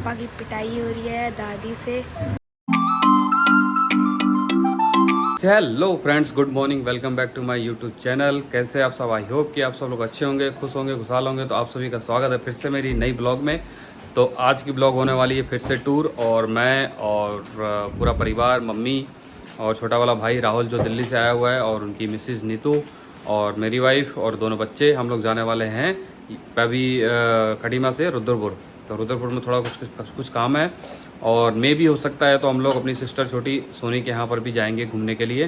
पापा की पिटाई हो रही है दादी से। Hello friends, good morning, welcome back to my YouTube channel. कैसे आप सब? आई होप कि आप सब लोग अच्छे होंगे, खुश होंगे, खुशहाल होंगे। तो आप सभी का स्वागत है फिर से मेरी नई ब्लॉग में। तो आज की ब्लॉग होने वाली है फिर से टूर, और मैं और पूरा परिवार, मम्मी और छोटा वाला भाई राहुल जो दिल्ली से आया हुआ है, और उनकी मिसेज़ नीतू और मेरी वाइफ और दोनों बच्चे, हम लोग जाने वाले हैं अभी खटीमा से रुद्रपुर। तो रुद्रपुर में थोड़ा कुछ काम है, और मे भी हो सकता है तो हम लोग अपनी सिस्टर छोटी सोनी के यहाँ पर भी जाएंगे घूमने के लिए।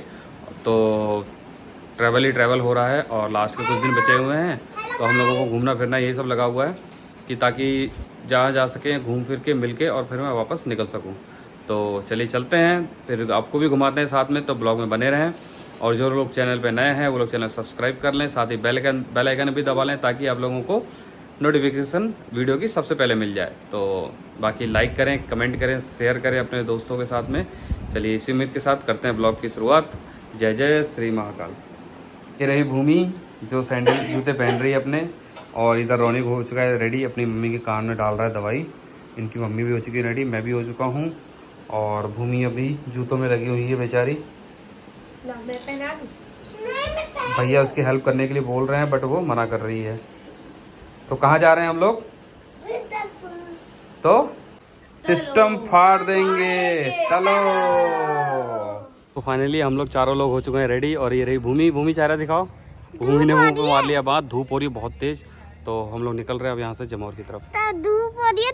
तो ट्रैवल ही ट्रैवल हो रहा है, और लास्ट के कुछ दिन बचे हुए हैं, तो हम लोगों को घूमना फिरना यही सब लगा हुआ है कि ताकि जहाँ जा सकें घूम फिर के मिल के और फिर मैं वापस निकल सकूँ। तो चलिए चलते हैं, फिर आपको भी घुमाते हैं साथ में। तो ब्लॉग में बने रहें, और जो लोग चैनल पे नए हैं वो लोग चैनल सब्सक्राइब कर लें, साथ ही बेल आइकन भी दबा लें ताकि आप लोगों को नोटिफिकेशन वीडियो की सबसे पहले मिल जाए। तो बाकी लाइक करें, कमेंट करें, शेयर करें अपने दोस्तों के साथ में। चलिए इसी उम्मीद के साथ करते हैं ब्लॉग की शुरुआत। जय जय श्री महाकाल। ये रही भूमि जो सैंडल जूते पहन रही है अपने, और इधर रौनिक हो चुका है रेडी, अपनी मम्मी के कान में डाल रहा है दवाई। इनकी मम्मी भी हो चुकी है रेडी, मैं भी हो चुका हूँ, और भूमि अभी जूतों में लगी हुई है बेचारी। भैया उसकी हेल्प करने के लिए बोल रहे हैं, बट वो मना कर रही है। तो कहाँ जा रहे हैं हम लोग? तो सिस्टम फाड़ देंगे, चलो। तो फाइनली हम लोग चारों लोग हो चुके हैं रेडी, और ये रही भूमि। भूमि चेहरा दिखाओ। भूमि ने मुंह पे मार लिया बात, धूप हो रही है बहुत तेज। तो हम लोग निकल रहे हैं अब यहाँ से जमौर की तरफ। धूप हो रही है।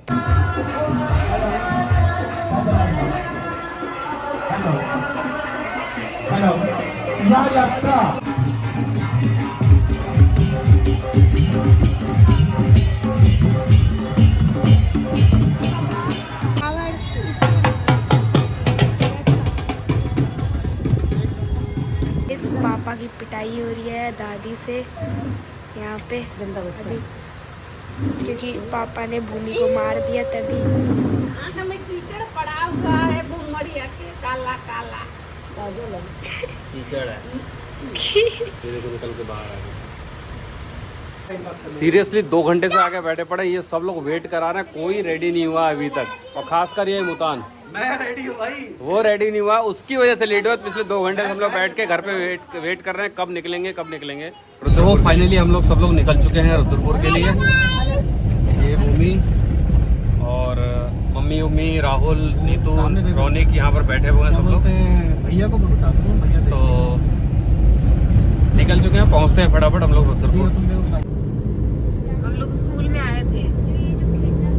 पापा की पिटाई हो रही है दादी से यहाँ पे अभी, क्योंकि पापा ने भूमि को मार दिया तभी। हमें कीचड़ पड़ा हुआ है, भूमड़िया के काला काला कीचड़ है। देखो निकल के बाहर आ गए। सीरियसली 2 घंटे से आगे बैठे पड़े, ये सब लोग वेट करा रहे हैं, कोई रेडी नहीं हुआ अभी तक। और खासकर ये मुतान, मैं रेडी हूँ भाई, वो रेडी नहीं हुआ, उसकी वजह से लेट हुआ। पिछले 2 घंटे से हम लोग बैठ के घर पे वेट कर रहे हैं, कब निकलेंगे कब निकलेंगे। तो फाइनली हम लोग सब लोग निकल चुके हैं रुद्रपुर के लिए। ये भूमि और मम्मी उम्मी, राहुल, नीतू, रौनिक यहाँ पर बैठे हुए हैं सब लोग। भैया को बता दूँ, भैया तो निकल चुके हैं, पहुँचते हैं फटाफट हम लोग रुद्रपुर। हम लोग स्कूल में आए थे,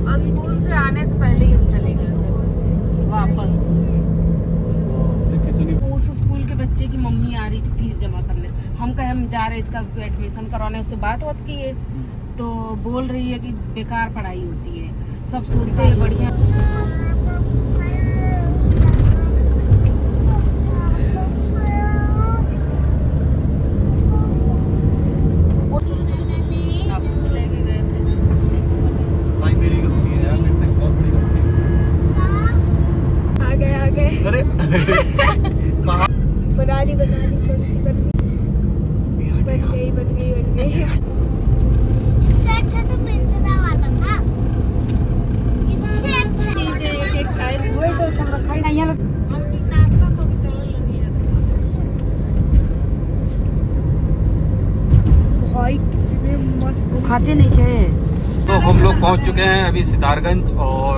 और स्कूल से आने से पहले ही हम चले गए थे वापस। उस स्कूल के बच्चे की मम्मी आ रही थी फीस जमा करने। हम कहे हम जा रहे हैं इसका एडमिशन करवाने, उससे बात की है तो बोल रही है कि बेकार पढ़ाई होती है, सब सोचते हैं बढ़िया। बना ली थोड़ी सी बन गई। इससे अच्छा तो मिंत्रा वाला था, इससे अच्छा। हमने नाश्ता तो भी चलो नहीं है भाई, कितने मस्त खाते नहीं थे। तो हम लोग पहुंच चुके हैं अभी सितारगंज, और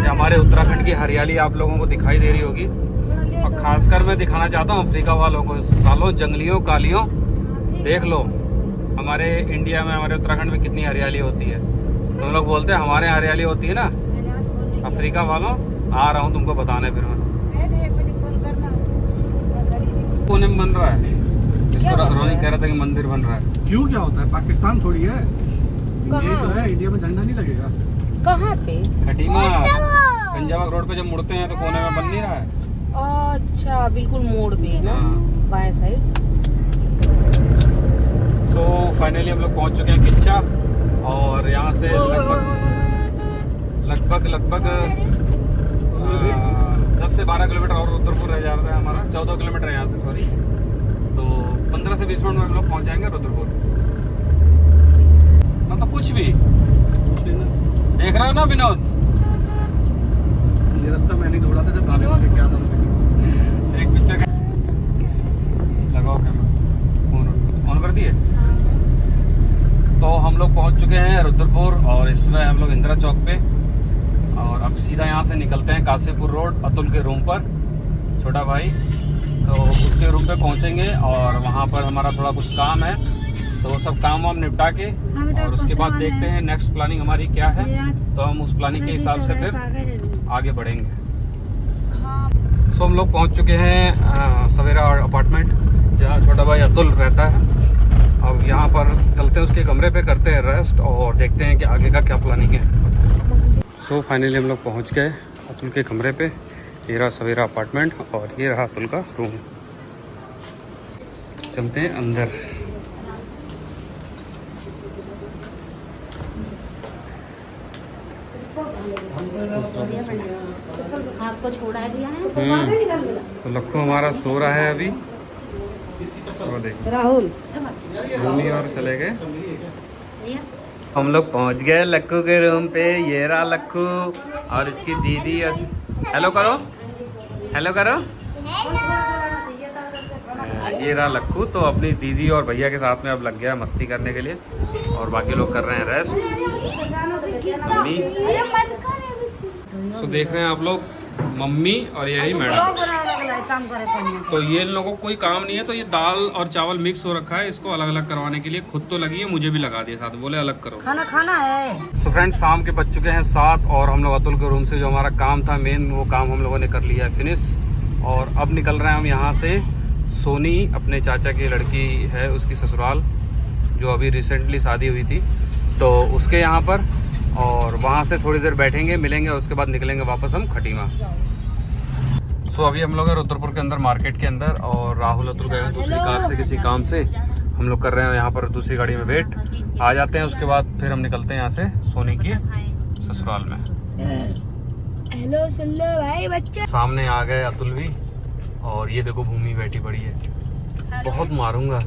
हमारे उत्तराखंड की हरियाली आप लोगों को दिखाई दे रही होगी। और खासकर मैं दिखाना चाहता हूँ अफ्रीका वालों को, सालों जंगलियों कालियों, देख लो हमारे इंडिया में, हमारे उत्तराखंड में कितनी हरियाली होती है। तुम लोग बोलते हैं हमारे यहाँ हरियाली होती है ना, अफ्रीका वालों आ रहा हूँ तुमको बताने। फिर मैं कोने में बन रहा है, इसको रोनी कह रहा था कि मंदिर बन रहा है। क्यों, क्या होता है? पाकिस्तान थोड़ी है, यही तो है। इंडिया में झंडा नहीं लगेगा। कहाँ पे? खटीमा पंजाब रोड पे जब मुड़ते हैं तो कोने में बन नहीं रहा है। अच्छा, बिल्कुल मोड़ पे ना, बाएं साइड। सो फाइनली हम लोग पहुंच चुके हैं किच्चा, और यहाँ से लगभग 10 से 12 किलोमीटर और रुद्रपुर रह जा रहा है हमारा। 14 किलोमीटर है यहाँ से, सॉरी। तो 15 से 20 मिनट में हम लोग पहुँच जाएंगे रुद्रपुर। मतलब कुछ भी देख रहे हो ना विनोद, था जब भाभी को लेके आता था। एक पिक्चर लगाओ कैमरा ऑन कर दिए। तो हम लोग पहुंच चुके हैं रुद्रपुर और इसमें हम लोग इंदिरा चौक पे, और अब सीधा यहाँ से निकलते हैं काशीपुर रोड अतुल के रूम पर, छोटा भाई। तो उसके रूम पे पहुंचेंगे और वहाँ पर हमारा थोड़ा कुछ काम है, तो वो सब काम वाम निपटा के और उसके बाद देखते हैं नेक्स्ट प्लानिंग हमारी क्या है। तो हम उस प्लानिंग के हिसाब से फिर आगे बढ़ेंगे। सो हम लोग पहुँच चुके हैं सवेरा अपार्टमेंट, जहाँ छोटा भाई अतुल रहता है। अब यहाँ पर चलते हैं उसके कमरे पे, करते हैं रेस्ट और देखते हैं कि आगे का क्या प्लानिंग है। सो फाइनली हम लोग पहुँच गए अतुल के कमरे पे। ये रहा सवेरा अपार्टमेंट और ये रहा अतुल का रूम। चलते हैं अंदर। आपको छोड़ा दिया है तो लक्खू हमारा सो रहा है अभी। वो देखो राहुल मम्मी और चले गए। हम लोग पहुंच गए लक्खू के रूम पे। ये रहा लक्खू और इसकी दीदी। हेलो करो, हेलो करो। ये रहा लक्खू, तो अपनी दीदी और भैया के साथ में अब लग गया मस्ती करने के लिए, और बाकी लोग कर रहे हैं रेस्ट। मम्मी तो देख रहे हैं आप लोग, मम्मी और यही मैडम। तो ये इन लोगों को कोई काम नहीं है, तो ये दाल और चावल मिक्स हो रखा है, इसको अलग अलग करवाने के लिए खुद तो लगी है, मुझे भी लगा दिया साथ, बोले अलग करो, खाना है। सो फ्रेंड्स शाम के बज चुके हैं 7 और हम लोग अतुल के रूम से जो हमारा काम था मेन, वो काम हम लोगों ने कर लिया है फिनिश। और अब निकल रहे हैं हम यहाँ से। सोनी अपने चाचा की लड़की है, उसकी ससुराल, जो अभी रिसेंटली शादी हुई थी, तो उसके यहाँ पर, और वहाँ से थोड़ी देर बैठेंगे, मिलेंगे, उसके बाद निकलेंगे वापस हम खटीमा। सो अभी हम लोग हैं रुद्रपुर के अंदर, मार्केट के अंदर, और राहुल अतुल गए हैं दूसरी कार से किसी काम से। हम लोग कर रहे हैं यहाँ पर दूसरी गाड़ी में वेट, आ जाते हैं, उसके बाद फिर हम निकलते हैं यहाँ से सोनी की ससुराल में। हेलो सुन लो भाई बच्चे। सामने आ गए अतुल भी, और ये देखो भूमि बैठी पड़ी है, बहुत मारूंगा।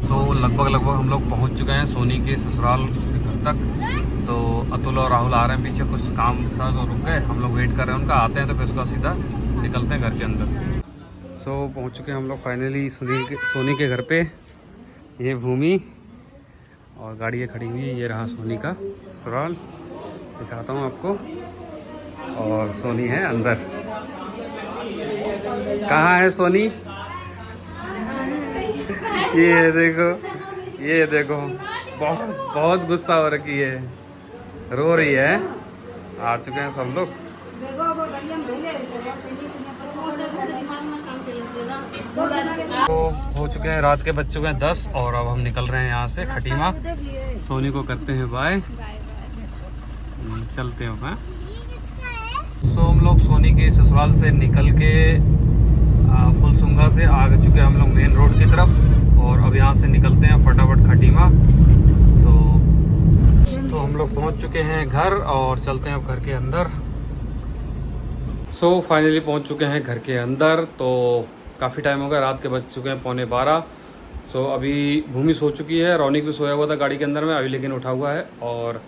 तो लगभग हम लोग पहुंच चुके हैं सोनी के ससुराल के घर तक। तो अतुल और राहुल आ रहे हैं पीछे, कुछ काम था तो रुक गए, हम लोग वेट कर रहे हैं उनका, आते हैं तो फिर उसका सीधा निकलते हैं घर के अंदर। सो पहुंच चुके हैं हम लोग फाइनली सोनी के घर पे। ये भूमि और गाड़ी खड़ी हुई है, ये रहा सोनी का ससुराल, दिखाता हूँ आपको। और सोनी है अंदर। कहाँ है सोनी? ये देखो बहुत गुस्सा हो रखी है, रो रही है। आ चुके हैं सब लोग। तो हो चुके हैं, रात के बज चुके हैं 10 और अब हम निकल रहे हैं यहाँ से खटीमा। सोनी को करते हैं बाय, चलते हैं। सो हम लोग सोनी के ससुराल से निकल के फुलसुंगा से आ चुके हैं हम लोग मेन रोड की तरफ, और अब यहाँ से निकलते हैं फटाफट खटीमा। तो हम लोग पहुँच चुके हैं घर और चलते हैं अब घर के अंदर। सो फाइनली पहुँच चुके हैं घर के अंदर। तो काफ़ी टाइम हो गया, रात के बज चुके हैं 11:15। सो अभी भूमि सो चुकी है, रौनिक भी सोया हुआ था गाड़ी के अंदर में, अभी लेकिन उठा हुआ है। और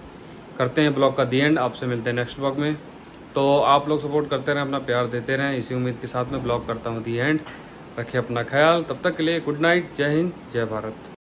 करते हैं ब्लॉग का दी एंड, आपसे मिलते हैं नेक्स्ट ब्लॉग में। तो आप लोग सपोर्ट करते रहें, अपना प्यार देते रहें, इसी उम्मीद के साथ में ब्लॉग करता हूँ दी एंड। रखें अपना ख्याल, तब तक के लिए गुड नाइट, जय हिंद, जय भारत।